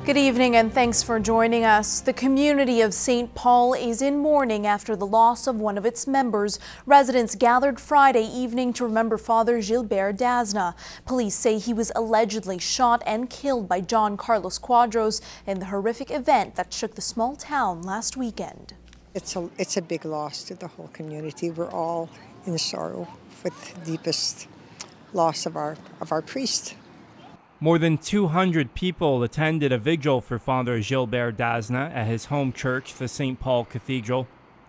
Good evening and thanks for joining us. The community of St. Paul is in mourning after the loss of one of its members. Residents gathered Friday evening to remember Father Gilbert Dasna. Police say he was allegedly shot and killed by John Carlos Quadros in the horrific event that shook the small town last weekend. It's a big loss to the whole community. We're all in sorrow with the deepest loss of our priest. More than 200 people attended a vigil for Father Gilbert Dasna at his home church, the St. Paul Cathedral.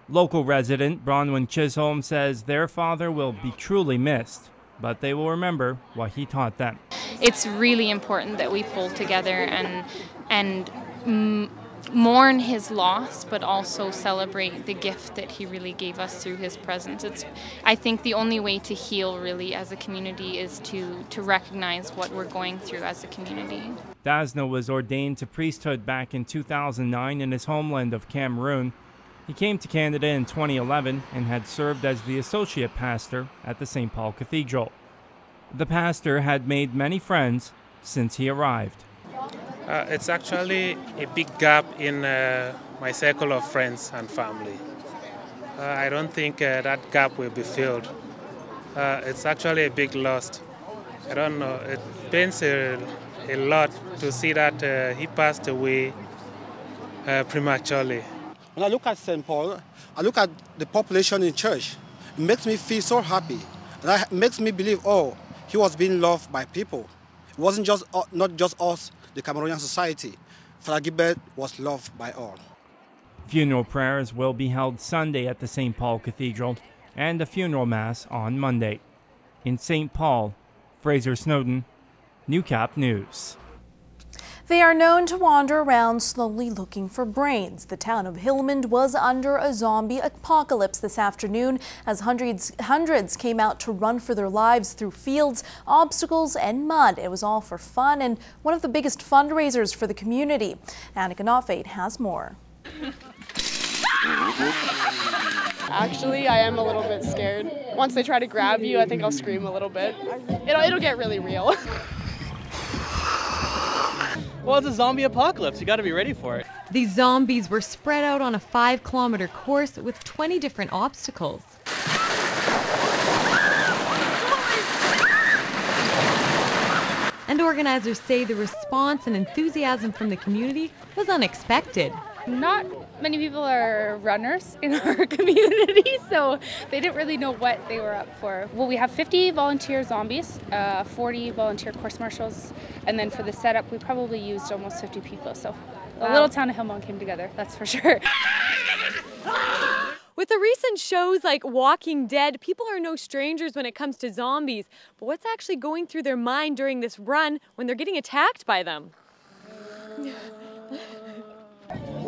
Local resident Bronwyn Chisholm says their father will be truly missed, but they will remember what he taught them. It's really important that we pull together and mourn his loss, but also celebrate the gift that he really gave us through his presence. I think the only way to heal really as a community is to recognize what we're going through as a community. Dasna was ordained to priesthood back in 2009 in his homeland of Cameroon. He came to Canada in 2011 and had served as the associate pastor at the St. Paul Cathedral. The pastor had made many friends since he arrived. It's actually a big gap in my circle of friends and family. I don't think that gap will be filled. It's actually a big loss. I don't know, it pains a lot to see that he passed away prematurely. When I look at St. Paul, I look at the population in church. It makes me feel so happy. And it makes me believe, oh, he was being loved by people. It wasn't just not just us, the Cameroonian society. Father Gilbert was loved by all. Funeral prayers will be held Sunday at the St. Paul Cathedral and a funeral mass on Monday. In St. Paul, Fraser Snowden, Newcap News. They are known to wander around slowly looking for brains. The town of Hillmond was under a zombie apocalypse this afternoon as hundreds came out to run for their lives through fields, obstacles, and mud. It was all for fun and one of the biggest fundraisers for the community. Annika Notfate has more. Actually, I am a little bit scared. Once they try to grab you, I think I'll scream a little bit. It'll get really real. Well, it's a zombie apocalypse. You got to be ready for it. These zombies were spread out on a 5-kilometer course with 20 different obstacles. And organizers say the response and enthusiasm from the community was unexpected. Not many people are runners in our community, so they didn't really know what they were up for. Well, we have 50 volunteer zombies, 40 volunteer course marshals, and then for the setup, we probably used almost 50 people. So the little town of Hillmond came together, that's for sure. With the recent shows like Walking Dead, people are no strangers when it comes to zombies. But what's actually going through their mind during this run when they're getting attacked by them?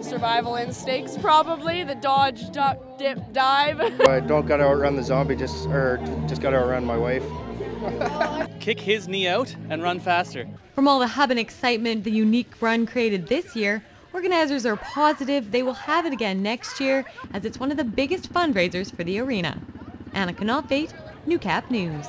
Survival instincts, probably. The dodge, duck, dip, dive. I don't gotta outrun the zombie, just gotta outrun my wife. Kick his knee out and run faster. From all the hub and excitement the unique run created this year, organizers are positive they will have it again next year as it's one of the biggest fundraisers for the arena. Annika Notfate, Newcap News.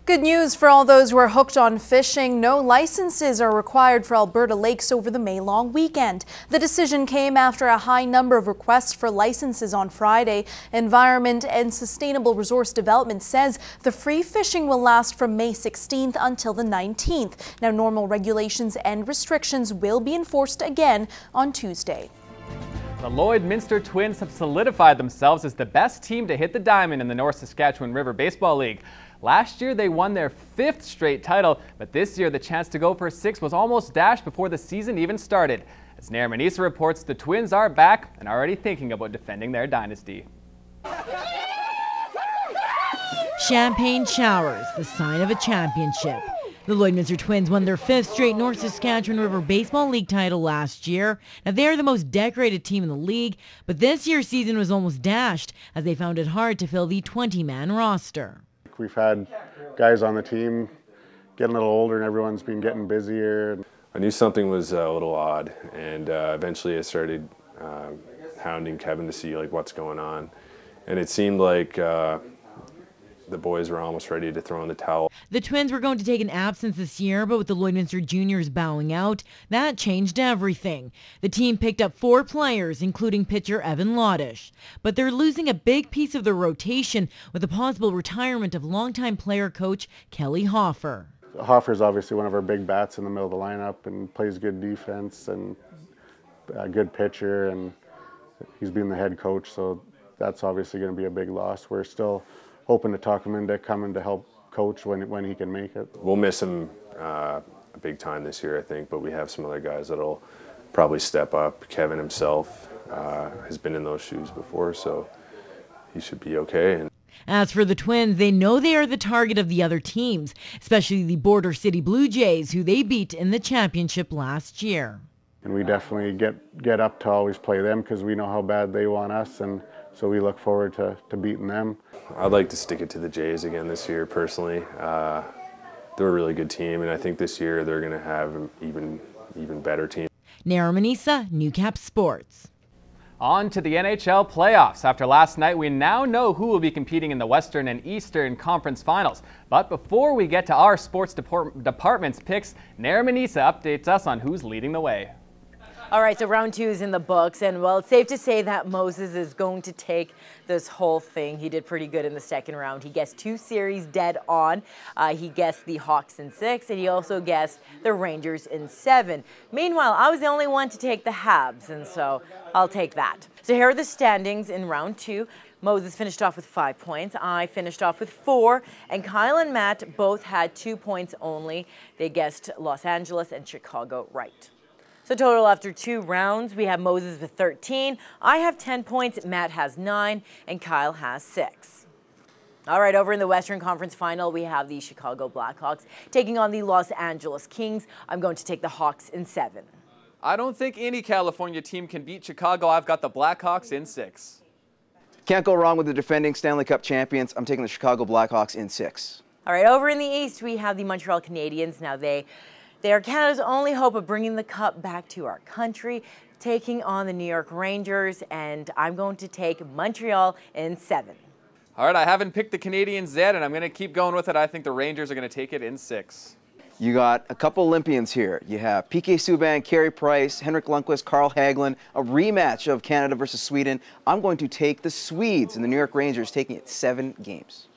Good news for all those who are hooked on fishing. No licenses are required for Alberta lakes over the May long weekend. The decision came after a high number of requests for licenses on Friday. Environment and Sustainable Resource Development says the free fishing will last from May 16th until the 19th. Now, normal regulations and restrictions will be enforced again on Tuesday. The Lloydminster Twins have solidified themselves as the best team to hit the diamond in the North Saskatchewan River Baseball League. Last year they won their 5th straight title, but this year the chance to go for 6 was almost dashed before the season even started. As Nair Manisa reports, the Twins are back and already thinking about defending their dynasty. Champagne showers, the sign of a championship. The Lloydminster Twins won their 5th straight North Saskatchewan River Baseball League title last year. Now, they are the most decorated team in the league, but this year's season was almost dashed as they found it hard to fill the 20-man roster. We've had guys on the team getting a little older and everyone's been getting busier. I knew something was a little odd, and eventually I started hounding Kevin to see like what's going on. And it seemed like the boys were almost ready to throw in the towel. The Twins were going to take an absence this year, but with the Lloydminster Juniors bowing out, that changed everything. The team picked up 4 players, including pitcher Evan Lodish. But they're losing a big piece of their rotation with the possible retirement of longtime player coach Kelly Hoffer. Hoffer's obviously one of our big bats in the middle of the lineup and plays good defense and a good pitcher, and he's been the head coach, so that's obviously going to be a big loss. We're still hoping to talk him into coming to help coach when he can make it. We'll miss him big time this year, I think, but we have some other guys that'll probably step up. Kevin himself has been in those shoes before, so he should be okay. As for the Twins, they know they are the target of the other teams, especially the Border City Blue Jays, who they beat in the championship last year. And we definitely get up to always play them because we know how bad they want us, and so we look forward to beating them. I'd like to stick it to the Jays again this year, personally. They're a really good team, and I think this year they're going to have an even better team. Nara Manisa, Newcap Sports. On to the NHL playoffs. After last night, we now know who will be competing in the Western and Eastern Conference Finals. But before we get to our sports department's picks, Nara Manisa updates us on who's leading the way. All right, so round 2 is in the books, and well, it's safe to say that Moses is going to take this whole thing. He did pretty good in the second round. He guessed 2 series dead on. He guessed the Hawks in 6, and he also guessed the Rangers in 7. Meanwhile, I was the only one to take the Habs, and so I'll take that. So here are the standings in round 2. Moses finished off with 5 points. I finished off with 4, and Kyle and Matt both had 2 points only. They guessed Los Angeles and Chicago right. So total after 2 rounds, we have Moses with 13. I have 10 points, Matt has 9, and Kyle has 6. All right, over in the Western Conference Final, we have the Chicago Blackhawks taking on the Los Angeles Kings. I'm going to take the Hawks in 7. I don't think any California team can beat Chicago. I've got the Blackhawks in 6. Can't go wrong with the defending Stanley Cup champions. I'm taking the Chicago Blackhawks in 6. All right, over in the East, we have the Montreal Canadiens. Now they are Canada's only hope of bringing the cup back to our country, taking on the New York Rangers, and I'm going to take Montreal in 7. All right, I haven't picked the Canadiens yet, and I'm going to keep going with it. I think the Rangers are going to take it in 6. You got a couple Olympians here. You have PK Subban, Carey Price, Henrik Lundqvist, Carl Hagelin, a rematch of Canada versus Sweden. I'm going to take the Swedes and the New York Rangers, taking it 7 games.